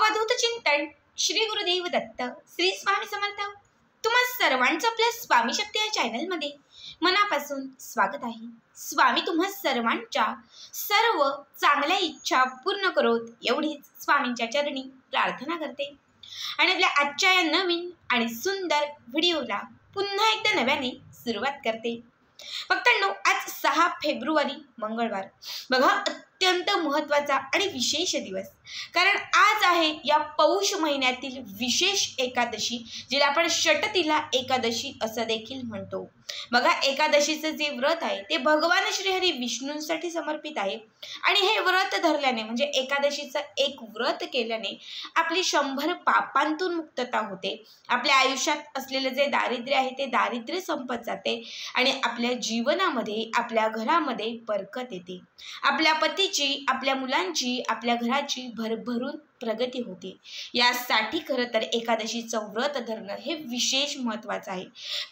अवधूत चिंतन श्री गुरुदेव दत्त श्री स्वामी समर्थ। तुम्हा सर्वांचं आपल्या स्वामी शक्ती या चॅनलमध्ये मनापासून स्वागत आहे। स्वामी तुम्हा सर्वांच्या सर्व चांगल्या इच्छा पूर्ण करोत एवढीच स्वामींच्या चरणी प्रार्थना करते आणि आपल्या आजच्या या नवीन आणि सुंदर व्हिडिओला पुन्हा एकदा नव्याने सुरुवात करते। भक्तांनो, आज 6 फेब्रुवारी मंगळवार बघा, अत्यंत महत्त्वाचा आणि विशेष दिवस, कारण आज आहे या पौष महिन्यातील विशेष एकादशी, जिला आपण षटतिला एकादशी असं देखील म्हणतो। बघा, एकादशीचं जे व्रत आहे ते भगवान श्रीहरी विष्णूंसाठी समर्पित आहे आणि हे व्रत धरल्याने म्हणजे एकादशीचं एक व्रत केल्याने आपली 100 पापांतून मुक्तता होते। आपल्या आयुष्यात असलेले जे दारिद्र्य आहे ते दारिद्र्य संपत जाते आणि आपल्या जीवनामध्ये आपल्या घरामध्ये बरकत येते। आपल्या पतीची, आपल्या मुलांची, आपल्या घराची भरभरून प्रगती होते। यासाठी खरं तर एकादशीचं व्रत धरणं हे विशेष महत्त्वाचं आहे,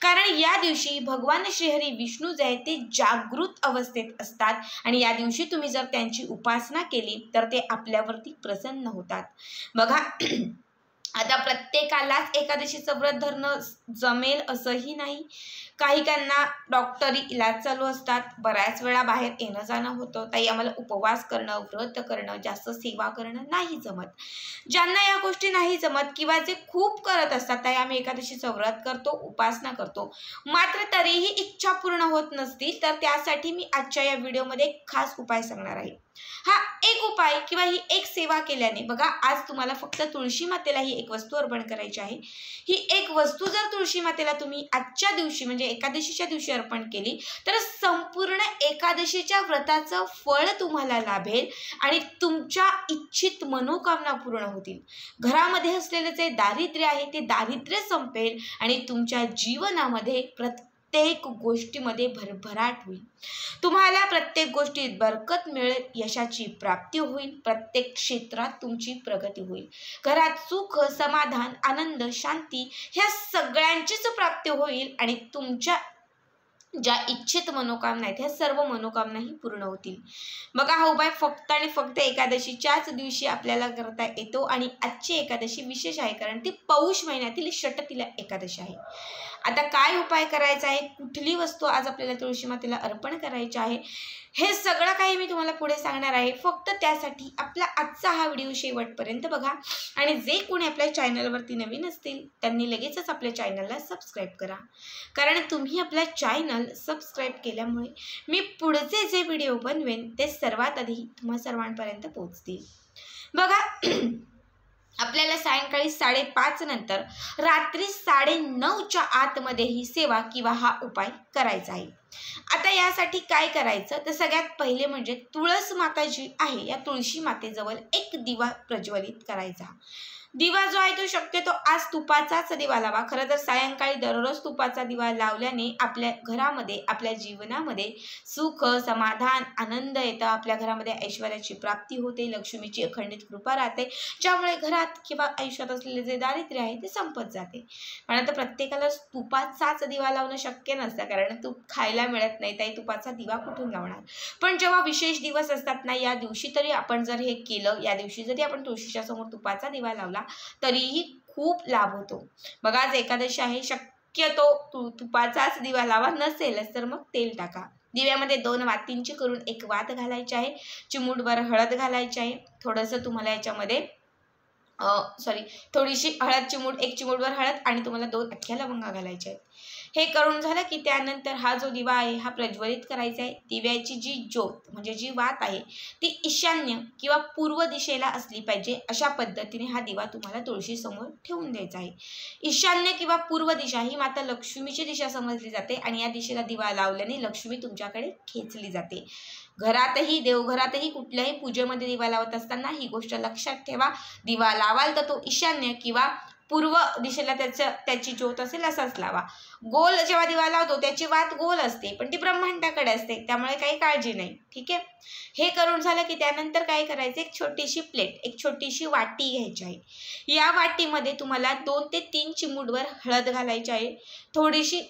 कारण या दिवशी भगवान श्रीहरी विष्णू जे आहेत ते जागृत अवस्थेत असतात आणि या दिवशी तुम्ही जर त्यांची उपासना केली तर ते आपल्यावरती प्रसन्न होतात। बघा, आता प्रत्येकालाच एकादशीचं व्रत धरणं जमेल असंही नाही। काही काहींना डॉक्टरी इलाज चालू असतात, बऱ्याच वेळा बाहेर येणं जाणं होतं, ताई आम्हाला उपवास करणं, व्रत करणं, जास्त सेवा करणं नाही जमत। ज्यांना या गोष्टी नाही जमत किंवा जे खूप करत असतात, ताई आम्ही एकादशीचं व्रत करतो, उपासना करतो, मात्र तरीही इच्छा पूर्ण होत नसतील, तर त्यासाठी मी आजच्या या व्हिडिओमध्ये खास उपाय सांगणार आहे। हा एक उपाय किंवा ही एक सेवा केल्याने बघा, आज तुम्हाला फक्त तुळशी मातेला ही एक वस्तू अर्पण करायची आहे। ही एक वस्तू जर तुळशी मातेला तुम्ही आजच्या दिवशी म्हणजे एकादशीच्या दिवशी अर्पण केली तर संपूर्ण एकादशीच्या व्रताचं फळ तुम्हाला लाभेल आणि तुमच्या इच्छित मनोकामना पूर्ण होतील। घरामध्ये असलेले जे दारिद्र्य आहे ते दारिद्र्य संपेल आणि तुमच्या जीवनामध्ये प्रत्येक गोष्टीमध्ये भरभराट होईल। तुम्हाला प्रत्येक गोष्टीत बरकत मिळेल, यशाची प्राप्ती होईल, प्रत्येक क्षेत्रात तुमची प्रगती होईल, घरात सुख, समाधान, आनंद, शांती ह्या सगळ्यांचीच प्राप्ती होईल आणि तुमच्या ज्या इच्छित मनोकामना आहेत ह्या सर्व मनोकामनाही पूर्ण होतील। बघा, हा उपाय फक्त आणि फक्त एकादशीच्याच दिवशी आपल्याला करता येतो आणि आजची एकादशी विशेष आहे, कारण ती पौष महिन्यातील षटतिला एकादशी आहे। आता काय उपाय करायचा आहे, कुठली वस्तू आज आपल्याला तुळशी मातेला अर्पण करायची आहे, हे सगळं काही मी तुम्हाला पुढे सांगणार आहे। फक्त त्यासाठी आपला आजचा हा व्हिडिओ शेवटपर्यंत बघा आणि जे कोणी आपल्या चॅनलवरती नवीन असतील त्यांनी लगेचच आपल्या चॅनलला सबस्क्राईब करा, कारण तुम्ही आपल्या चॅनल सबस्क्राईब केल्यामुळे मी पुढचे जे व्हिडिओ बनवेन ते सर्वात आधी तुम्हा सर्वांपर्यंत पोहोचतील। बघा, आपल्याला सायंकाळी 5:30 नंतर रात्री 9:30च्या आतमध्ये ही सेवा किंवा हा उपाय करायचा आहे। आता यासाठी काय करायचं, तर सगळ्यात पहिले म्हणजे तुळस माता जी आहे या तुळशी मातेजवळ एक दिवा प्रज्वलित करायचा। दिवा जो आहे तो शक्यतो आज तुपाचाच दिवा लावा। खरं तर सायंकाळी दररोज तुपाचा दिवा लावल्याने आपल्या घरामध्ये, आपल्या जीवनामध्ये सुख, समाधान, आनंद येतं, आपल्या घरामध्ये ऐश्वर्याची प्राप्ती होते, लक्ष्मीची अखंडित कृपा राहते, ज्यामुळे घरात किंवा आयुष्यात असलेले जे दारिद्र्य आहे ते संपत जाते। पण आता प्रत्येकाला तुपाचाच दिवा लावणं शक्य नसतं, कारण तूप खायला मिळत नाही, ताई तुपाचा दिवा कुठून लावणार। पण जेव्हा विशेष दिवस असतात ना, या दिवशी तरी आपण जर हे केलं, या दिवशी जरी आपण तुळशीच्या समोर तुपाचा दिवा लावला तरीही खूप लाभ होतो। बघा, आज एकादशी आहे, शक्यतो तुपाचाच दिवा लावा, नसेलच तर मग तेल टाका। दिव्यामध्ये 2 वातींची करून एक वात घालायची आहे, चिमूटभर हळद घालायची आहे, थोडंसं तुम्हाला याच्यामध्ये थोडीशी हळद, एक चिमूटभर हळद आणि तुम्हाला 2 अख्ख्या लवंगा घालायच्या आहेत। हे करून झालं की त्यानंतर हा जो दिवा आहे हा प्रज्वलित करायचा आहे। दिव्याची जी ज्योत म्हणजे जी वात आहे ती ईशान्य किंवा पूर्व दिशेला असली पाहिजे, अशा पद्धतीने हा दिवा तुम्हाला तुळशी समोर ठेवून द्यायचा आहे। ईशान्य किंवा पूर्व दिशा ही माता लक्ष्मीची दिशा समजली जाते आणि या दिशेला दिवा लावल्याने लक्ष्मी तुमच्याकडे खेचली जाते। घरातही, देवघरातही कुठल्याही पूजेमध्ये दिवा लावत असताना ही गोष्ट लक्षात ठेवा, दिवा लावाल तर तो ईशान्य किंवा पूर्व दिशेला त्याची ज्योत असेल असाच लावा। गोल जेव्हा दिवा लावतो त्याची वात गोल असते, पण ती ब्रह्मांडाकडे असते, त्यामुळे काही काळजी नाही, ठीक आहे। हे करून झालं की त्यानंतर काय करायचं, एक छोटीशी प्लेट, एक छोटीशी वाटी घ्यायची आहे। या वाटीमध्ये तुम्हाला 2 ते 3 चिमूटभर हळद घालायची आहे, थोडीशी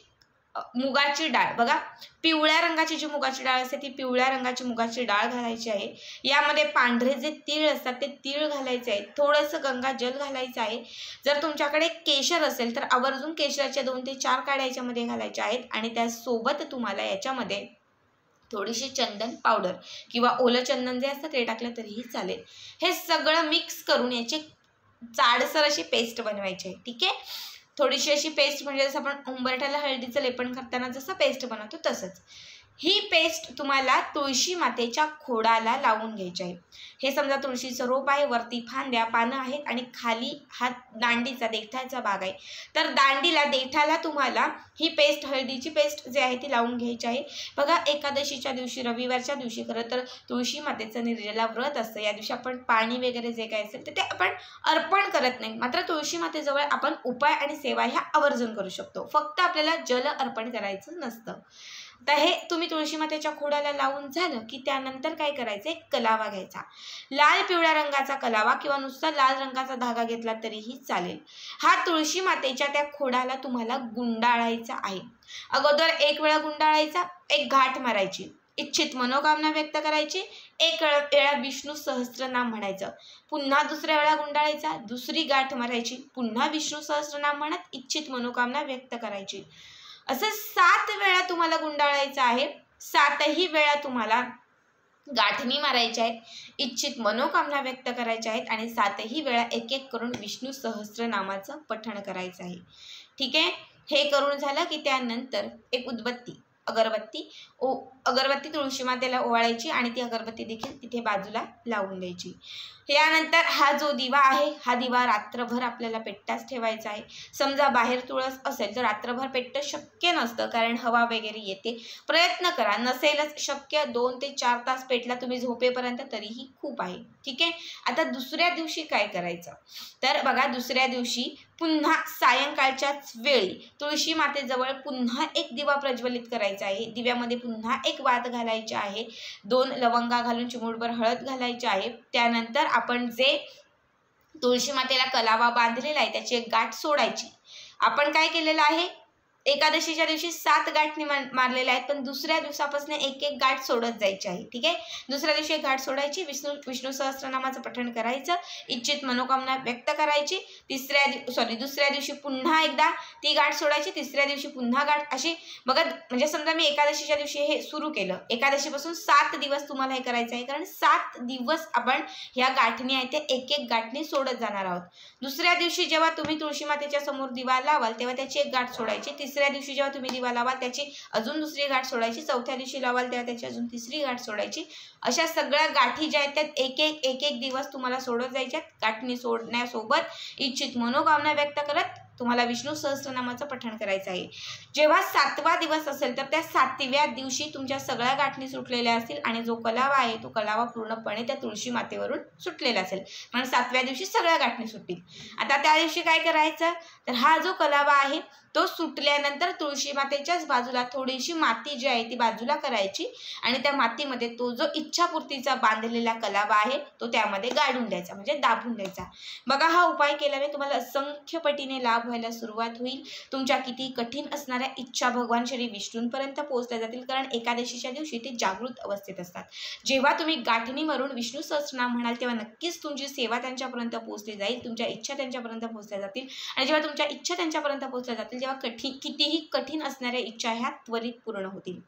मुगाची डाळ, बघा पिवळ्या रंगाची जी मुगाची डाळ असते ती पिवळ्या रंगाची मुगाची डाळ घालायची आहे. यामध्ये पांढरे जे तीळ असतात ते तीळ घालायचे आहेत. थोडंसं गंगाजल घालायचं आहे. जर तुमच्याकडे केशर असेल तर आवर्जून केशराच्या 2 ते 4 काड्या याच्यामध्ये घालायच्या आहेत. आणि त्यासोबत तुम्हाला याच्यामध्ये थोडीशी चंदन पावडर किंवा ओलं चंदन जे असतं ते टाकलं तरीही चालेल. हे सगळं मिक्स करून याची जाडसर अशी पेस्ट बनवायची आहे. ठीक आहे, थोडीशी अशी पेस्ट म्हणजे जसं आपण उंबरठ्याला हळदीचं लेपन करताना जसं पेस्ट बनवतो तसंच ही पेस्ट तुम्हाला तुळशी मातेच्या खोडाला लावून घ्यायची आहे. हे समजा तुळशीचं रोप आहे, वरती फांद्या पानं आहेत आणि खाली हा दांडीचा देठाचा भाग आहे. तर दांडीला देठाला तुम्हाला ही पेस्ट हळदीची पेस्ट जे आहे ती लावून घ्यायची आहे. बघा एकादशीच्या दिवशी रविवारच्या दिवशी खरं तर तुळशी मातेचं निर्जला व्रत असतं. या दिवशी आपण पाणी वगैरे जे काय असेल ते आपण अर्पण करत नाही. मात्र तुळशी मातेजवळ आपण उपाय आणि सेवा ह्या आवर्जून करू शकतो. फक्त आपल्याला जल अर्पण करायचं नसतं. तर हे तुम्ही तुळशी मातेच्या खोडाला लावून झालं की त्यानंतर काय करायचं, एक कलावा घ्यायचा. लाल पिवळ्या रंगाचा कलावा किंवा नुसता लाल रंगाचा धागा घेतला तरीही चालेल. हा तुळशी मातेच्या त्या खोडाला तुम्हाला गुंडाळायचा आहे. अगोदर एक वेळा गुंडाळायचा, एक घाट मारायची, इच्छित मनोकामना व्यक्त करायची, एक वेळा विष्णू सहस्त्रनाम म्हणायचं, पुन्हा दुसऱ्या वेळा गुंडाळायचा, दुसरी गाठ मारायची, पुन्हा विष्णू सहस्त्रनाम म्हणत इच्छित मनोकामना व्यक्त करायची. असं 7 वेळा तुम्हाला गुंडाळायचं आहे. 7ही वेळा तुम्हाला गाठणी मारायच्या आहेत, इच्छित मनोकामना व्यक्त करायच्या आहेत आणि 7ही वेळा एक एक करून विष्णू सहस्त्रनामाचं पठण करायचं आहे. ठीक आहे, हे करून झालं की त्यानंतर एक उदबत्ती अगरबत्ती तुळशी मातेला ओवाळायची आणि ती अगरबत्ती देखील तिथे बाजूला लावून द्यायची. यानंतर हा जो दिवा आहे हा दिवा रात्रभर आपल्याला पेटताच ठेवायचा आहे. समजा बाहेर तुळस असेल तर रात्रभर पेटणं शक्य नसतं कारण हवा वगैरे येते. प्रयत्न करा, नसेलच शक्य 2 ते 4 तास पेटला तुम्ही झोपेपर्यंत तरीही खूप आहे. ठीक आहे, आता दुसऱ्या दिवशी काय करायचं तर बघा दुसऱ्या दिवशी पुन्हा सायंकाळच्याच वेळी तुळशी मातेजवळ पुन्हा एक दिवा प्रज्वलित करायचा आहे. दिव्यामध्ये पुन्हा एक वात घालायची आहे, 2 लवंगा घालून चिमूटभर हळद घालायची आहे. त्यानंतर आपण जे तुळशी मातेला कलावा बांधलेला आहे त्याची एक गाठ सोडायची. आपण काय केलेलं आहे, एकादशीच्या दिवशी 7 गाठी मारलेल्या आहेत, पण दुसऱ्या दिवसापासून एक एक गाठ सोडत जायची आहे. ठीक आहे, दुसऱ्या दिवशी एक गाठ सोडायची, विष्णू सहस्त्रनामाचं पठण करायचं, इच्छित मनोकामना व्यक्त करायची. दुसऱ्या दिवशी पुन्हा एकदा ती गाठ सोडायची, तिसऱ्या दिवशी पुन्हा गाठ, अशी बघा. म्हणजे समजा मी एकादशीच्या दिवशी हे सुरू केलं, एकादशीपासून 7 दिवस तुम्हाला हे करायचं आहे कारण 7 दिवस आपण ह्या गाठणी आहे ते एक एक गाठणी सोडत जाणार आहोत. दुसऱ्या दिवशी जेव्हा तुम्ही तुळशी मातेच्या समोर दिवा लावाल तेव्हा त्याची एक गाठ सोडायची, तिसऱ्या दिवशी जेव्हा तुम्ही दिवा लावाल त्याची अजून दुसरी गाठ सोडायची, चौथ्या दिवशी लावाल तेव्हा त्याची अजून तिसरी गाठ सोडायची. अशा सगळ्या गाठी ज्या आहेत त्यात एक एक दिवस तुम्हाला सोडत जायच्यात. गाठणी सोडण्यासोबत इच्छित मनोकामना व्यक्त करत तुम्हाला विष्णू सहस्त्रनामाचं पठण करायचं आहे. जेव्हा 7वा दिवस असेल तर त्या 7व्या दिवशी तुमच्या सगळ्या गाठणी सुटलेल्या असतील आणि जो कलावा आहे तो कलावा पूर्णपणे त्या तुळशी मातेवरून सुटलेला असेल, म्हणून 7व्या दिवशी सगळ्या गाठणी सुटतील. आता त्या दिवशी काय करायचं तर हा जो कलावा आहे तो सुटल्यानंतर तुळशी मातेच्याच बाजूला थोडीशी माती जी आहे ती बाजूला करायची आणि त्या मातीमध्ये तो जो इच्छापूर्तीचा बांधलेला कलावा आहे तो त्यामध्ये गाडून द्यायचा, म्हणजे दाबून द्यायचा. बघा हा उपाय केल्याने तुम्हाला असंख्य पटीने लाभ व्हायला सुरुवात होईल. तुमच्या किती कठीण असणाऱ्या इच्छा भगवान श्री विष्णूंपर्यंत पोहोचल्या जातील कारण एकादशीच्या दिवशी ते जागृत अवस्थेत असतात. जेव्हा तुम्ही गाठणी मारून विष्णू सहस्त्रनाम म्हणाल तेव्हा नक्कीच तुमची सेवा त्यांच्यापर्यंत पोहोचली जाईल, तुमच्या इच्छा त्यांच्यापर्यंत पोहोचल्या जातील आणि जेव्हा तुमच्या इच्छा त्यांच्यापर्यंत पोहोचल्या जातील तेव्हा कितीही कठीण असणाऱ्या इच्छा ह्या त्वरित पूर्ण होतील.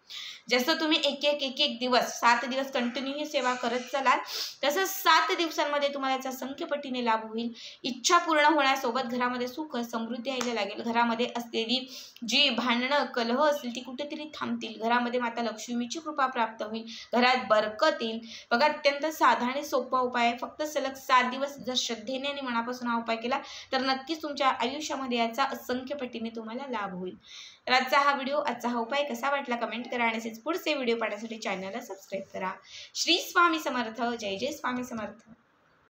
जसं तुम्ही एक दिवस 7 दिवस कंटिन्यू ही सेवा करत चलाल तसं 7 दिवसांमध्ये तुम्हाला याचा असंख्य पटीने लाभ होईल. इच्छा पूर्ण होण्यासोबत घरामध्ये सुख समृद्धी यायला लागेल. घरामध्ये असलेली जी भांडणं कलह असतील ती कुठेतरी थांबतील. घरामध्ये माता लक्ष्मीची कृपा प्राप्त होईल, घरात बरकत येईल. बघा अत्यंत साधा आणि सोपा उपाय आहे. फक्त सलग 7 दिवस जर श्रद्धेने आणि मनापासून हा उपाय केला तर नक्कीच तुमच्या आयुष्यामध्ये याचा असंख्य पटीने तुम्हाला लाभ होईल. तर आजचा हा उपाय कसा वाटला कमेंट करा आणि पुढचे व्हिडिओ पाहण्यासाठी चॅनलला सबस्क्राईब करा. श्री स्वामी समर्थ. जय जय स्वामी समर्थ.